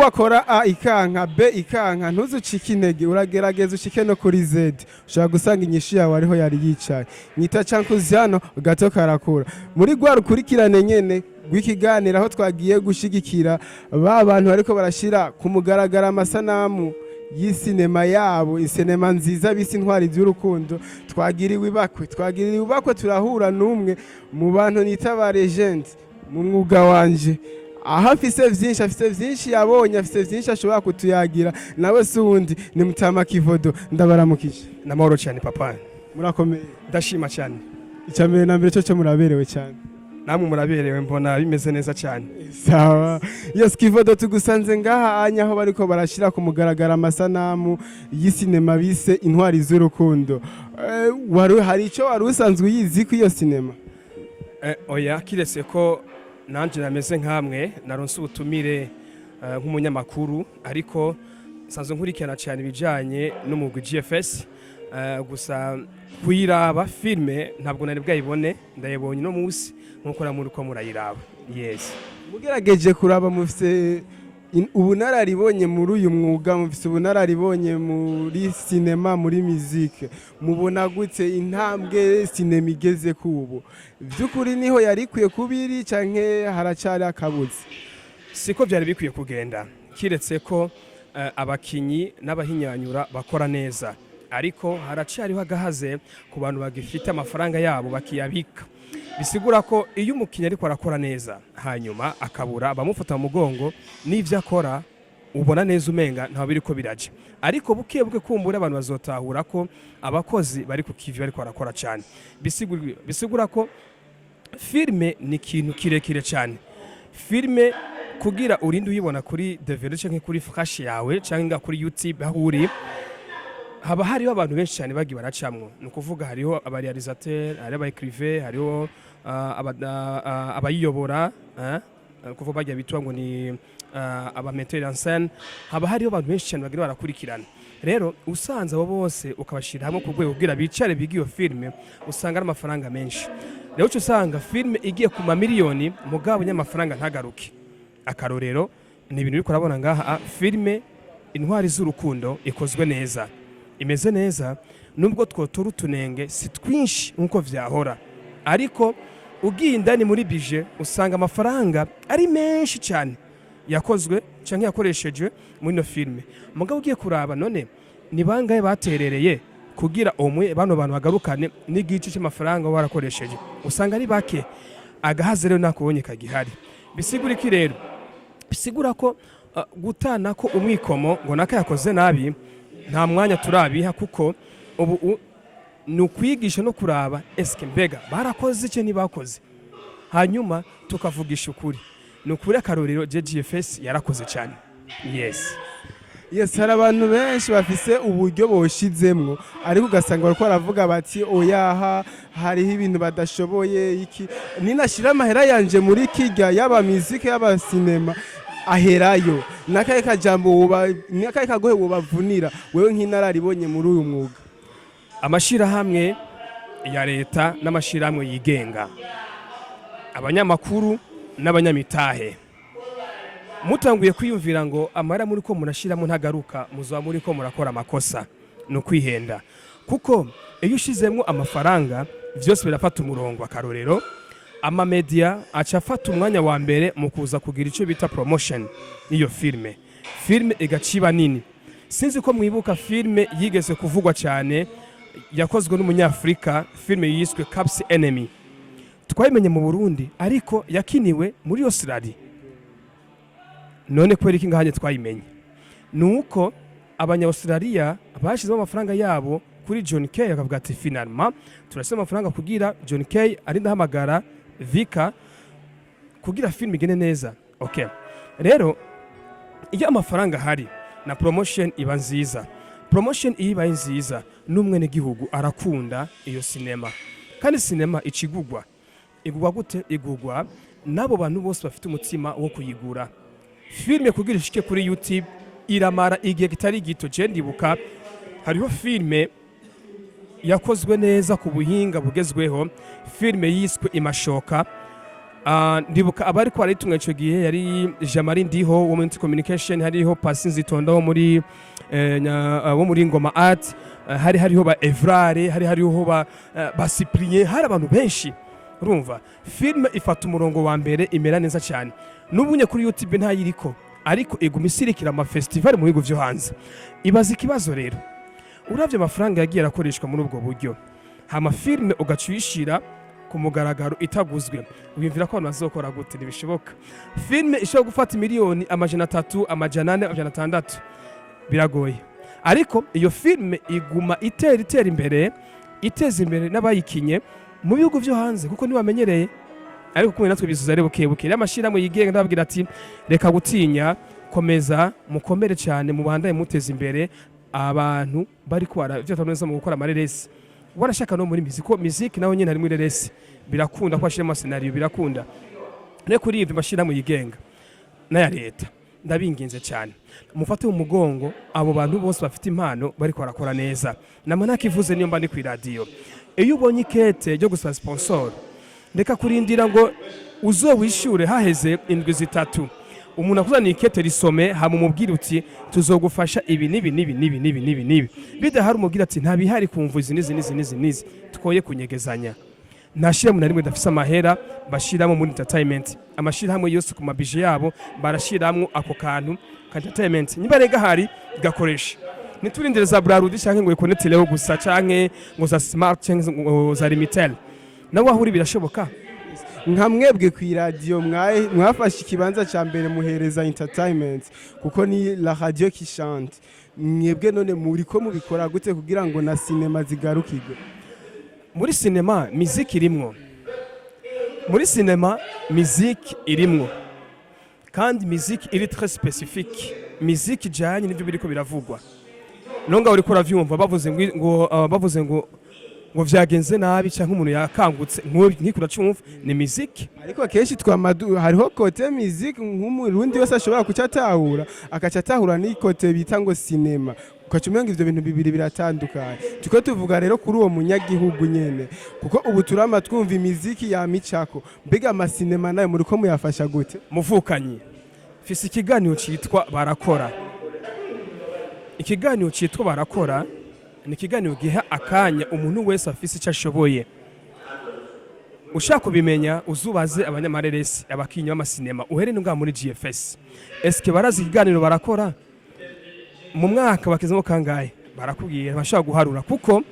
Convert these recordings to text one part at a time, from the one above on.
niwakora A ikanka B ikanka ntuzucike intege uragerageza ushike no kuri Z ushaka gusanga inyishu yawe ariho yari yicaye nyita Cankuzano gato karakura muri gwa rukurikirane nyene rw'ikiganiro aho twagiye gushigikira ba bantu ariko barashira ku mugaragara amasanamu y'isinema yabo isinema nziza bisi intwari z'urukundo twagiriwe ibakwe turahura n'umwe mu bantu nita ba legend mu mwuga wanje aha afise vyinshi yabonye afise vyinshi ashobora kutuyagira nawe sundi ni mutama Kivodo ndabaramukije namahoro cyane papa murakomeye ndashima cyane icyambere na mbere cyo muraberewe cyane namwe muraberewe mbona bimeze neza cyane sawa yes Kivodo tugusanze ngaha anya aho bariko barashira ku mugaragara amasanamu y'isinema bise intwari z'urukundo hari ico wari usanzwe uyizi ku iyo sinema oya kiretse ko nanje nameze nkamwe naronse ubutumire nk'umunyamakuru ariko sanzwe nkurikirana cyane bijanye n'umugwi GFS gusa kuyiraba filme ntabwo nari bwayibone ndayibonye no munsi nkuko namuri ko murayiraba yes mugerageje kuraba mufise ubunararibonye muri uyu mwuga mufise ubunararibonye muri sinema muri musique mubona gute intambwe sinema igeze kubo byukuri niho yari kwiye kubiri canke haracari akabuzi siko byari bikwiye kugenda kiretse ko abakinyi n'abahinyanyura bakora neza ariko haracariho agahaze ku bantu bagifite amafaranga yabo bakiyabika bisigura ko iyo umukinnyi ariko arakora neza hanyuma akabura bamufata mu mugongo n'ivyo akora ubona neza umenga nta biri ko biraje ariko buke kumbura abantu bazotahura ko abakozi bari ku kivi bariko barakora cyane bisigura ko filme ni ikintu kirekire cyane filme kugira urinde uyibona kuri DVD canke kuri flash yawe canke kuri YouTube aho uri haba hariho abantu benshi cyane bagi baracamwo nukuvuga hariho abarealisateur hariho abaécrivain hariho abayiyobora kuvuga bajya bitwa ngo ni abametteur en scène haba hariho abantu benshi cyane bagira barakurikirana rero usanze abo bose ukabashira hamwe ku rwego kugira bicare bigiyo filme usanga ari amafaranga menshi rero cyo usanga filme igiye ku mamiliyoni mugabo nyamafaranga ntagaruke akarorero ni ibintu biko urabona ngaha filme intwari z'urukundo ikozwe neza imeze neza nubwo twotora utunenge si twinshi nkuko vyahora ariko ugiye indani muri budget usanga amafaranga ari menshi cyane yakozwe canke yakoresheje muri no filme mugabo ugiye kuraba none ni bangaye baterereye kugira omwe bano bantu bagarukane n'igice cy'amafaranga barakoresheje usanga ari bake agahaze rero nakubonye kagihari bisigura iki rero bisigura ko gutana ko umwikomo ngo naka yakoze nabi nta mwanya turabiha kuko ubu ni ukwigisha no kuraba eske mbega barakoze icyo nibakoze hanyuma tukavugisha ukuri ni ukuri akarorero GFS yarakoze cyane yes hari abantu benshi bafise uburyo boshizemwo ariko ugasanga bariko baravuga bati oyaha hariho ibintu badashoboye iki ninashira amahera yanje muri kirya yaba musique yaba sinema aherayo nakaye kajambo nakaye kagohe wobavunira wewe nk'inararibonye muri uyu mwuga amashira hamwe ya leta n'amashirahamwe yigenga abanyamakuru n'abanyamitahe mutanguye kwiyumvira ngo amara muri ko murashiramo ntagaruka muzaba muri ko murakora amakosa no kwihenda kuko iyo ushizemo amafaranga byose birafata umurongo akarorero ama media acafata umwanya wa mbere mu kuza kugira ico bita promotion iyo filme igaciba nini sinzi ko mwibuka filme yigeze kuvugwa cyane yakozwe n'umunyafrika filme yiswe Caps Enemy twayimenye mu Burundi ariko yakiniwe muri Australia none kweri iki ngahanye twayimenye nuko abanya-Australia bashize amafaranga yabo kuri John K akavuga ati finalement turasema amafaranga kugira John K ari ndahamagara Vika kugira film igene neza okay rero iyo amafaranga hari na promotion iba nziza promotion iba nziza n'umwe n'igihugu arakunda iyo sinema kandi sinema icigugwa igugwa gute igugwa nabo bantu bose bafite umutima wo kuyigura filme kugira ishike kuri YouTube iramara igihe kitari gito je ndibuka hariho filme yakozwe neza ku buhinga bugezweho filme yiswe Imashoka ndibuka abari ko barayitunga ico gihe yari Jamari Ndiho wo muri communication, hariho Pasi Nzitonda wo muri Ngoma Art, hariho ba Evrare, hariho ba Cyprien, hari abantu benshi. Urumva filme ifata umurongo wa mbere imera neza cyane, n'ubunye kuri YouTube ntayiriko, ariko iguma isirikira ama festival mu bigo byo hanze. Ibaza ikibazo rero, uravye amafaranga yagiye arakoreshwa muri ubwo buryo, hama filme ugacuyishira ku mugaragaro itaguzwe, uyumvira ko abantu bazokora gute? Ntibishoboka. Filme ishobora gufata miliyoni 300, 400, 600, biragoye. Ariko iyo filme iguma itera imbere, iteza imbere n'abayikinye mu bihugu byo hanze, kuko ntibamenyereye. Ariko kumwe natwe bizuza rero bukebuke amashirahamwe yigenga ndababwira ati reka gutinya, komeza mukomere cyane, mubandaye muteza imbere abantu bari kwara byo tamuneza mu gukora amareresi. Warashaka no muri muziki naho nyene hari muri reresi, birakunda ko ashiramo scenario, birakunda. Ne kuri ivi mashirahamwe yigenga n'aya leta ndabinginze cyane, mufate mu mugongo abo bantu bose bafite impano bari kwarakora neza. Namana kivuze niyo mba ndi ku radio, iyo ubonye ikete ryo gusaba sponsor, reka kurindira ngo uzowishure haheze indwi zitatu. Umuntu akuzaniye ikete risome, hamumubwira uti tuzogufasha ibi nibi. Bidahari umubwira ati nta bihari kumva izi nizi, twoye kunyegezanya. Nashira mu narimwe dafisa amahera bashiramo muri entertainment. Amashirahamwe yose ku mabije yabo barashiramwo ako kantu ka entertainment. Nibarega hari gakoresha. Niturindire za Brarudi canke ngo ikonetireho gusa canke ngo za Smart canke ngo za Limitel. Nawe ahuri birashoboka. Nka mwebwe ku radio mwafashe ikibanza ca mbere muhereza entertainment, kuko ni la radio qui chante. Mwebwe none muri ko mubikora gute kugira ngo na cinema zigarukirwe? Muri cinema musique irimwo, kandi musique iri très spécifique, musique janye n'ibyo biriko biravugwa. Nonga uri ko ravyumva bavuze ngo vyagenze nabi canke umuntu yakangutse nkikura cyumva ni musique. Ariko kenshi hariho kote musique nk'umurundi wese ashobora kucatahura, akacatahura ni kote bita ngo cinema, ukacumenga ivyo bintu bibiri biratandukanye. Tuko tuvuga rero kuri uwo munyagihugu nyene, kuko ubu turama twumva imiziki ya micako, mbega ama cinema nayo muri ko muyafasha gute? Muvukanyi fisi ikiganiro citwa barakora. Ikiganiro citwa barakora ni ikiganiro giha akanya umuntu wese afise icyo ashoboye. Ushaka kubimenya uzubaze abanyamareresi, abakinyi b'amasinema, uhere n'ubwa muri GFS. Eske barazi ikiganiro barakora? Mu mwaka bakizemo kangahe? Barakubwiye bashaka guharura, kuko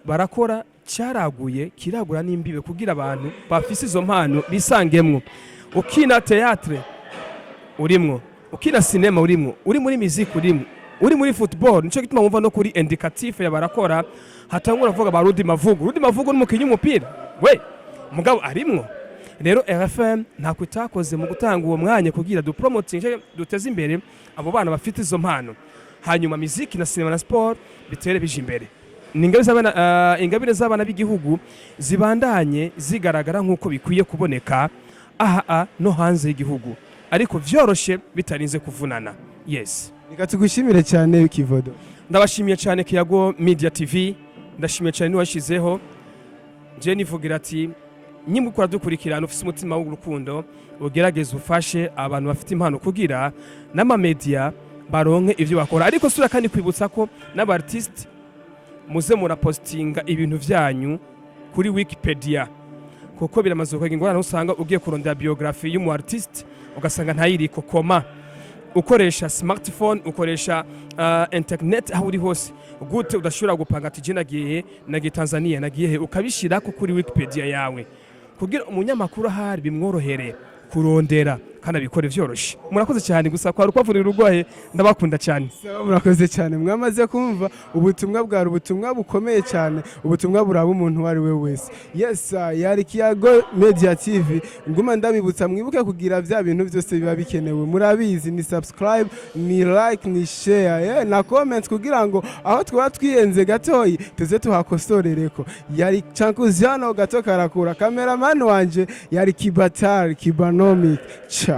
barakora cyaraguye kiragura n'imbibe kugira abantu bafise izo mpano bisangemwo. Ukina théâtre urimwo, ukina cinema urimwo, uri muri musique urimwo, uri muri football. Nico gituma wumva no kuri indicatif ya barakora hatangura vuga ba Rudi Mavugo n'umukinyi w'umupira we mugabo arimwo. Rero RFM nta kwitakoze mu gutanga uwo mwanya kugira du promoting duteze imbere abo bana bafite izo mpano, hanyuma musique na cinema na sport bitere bije imbere. Ingabire z'abana b'igihugu zibandanye zigaragara nk'uko bikwiye kuboneka aha no hanze y'igihugu, ariko vyoroshe bitarinze kuvunana. Yes, reka tugushimire cyane Kivodo. Ndabashimiye cyane Kiyago Media TV, ndashimiye cyane niwashizeho. Je nivugira ati nyimukora dukurikirana ufise umutima w'urukundo, ugerageza ufashe abantu bafite impano kugira n'ama media baronke ivyo bakora. Ariko sura kandi kwibutsa ko n'aba artist muze murapostinga ibintu vyanyu kuri Wikipedia, kuko biramaze kwega ingorane usanga ugiye kurondera biography y'umu artist ugasanga ntayiriko koma. Ukoresha smartphone, ukoresha internet aho uri hose, gute udashobora gupanga ati je nagiye Tanzania nagiye ukabishira ko kuri Wikipedia yawe, kugira umunyamakuru ahari bimworohere kurondera kandi abikore vyoroshe. Murakoze cyane, gusa kwa rukwavu rugwaye ndabakunda cyane. Murakoze cyane, mwamaze kumva ubutumwa bwa ubutumwa bukomeye cyane, ubutumwa buraba umuntu wari we wese. Yes, yari Kiyago Media TV. Nguma ndabibutsa mwibuke kugira vya bintu byose biba bikenewe. Murabizi ni subscribe, ni like, ni share, na comment kugira ngo aho twaba twiyenze gatoyi tuze tuhakosorereko. Yari Chankuzano gato karakura, cameraman wanje yari Kibatar Kibanomic. Ciao.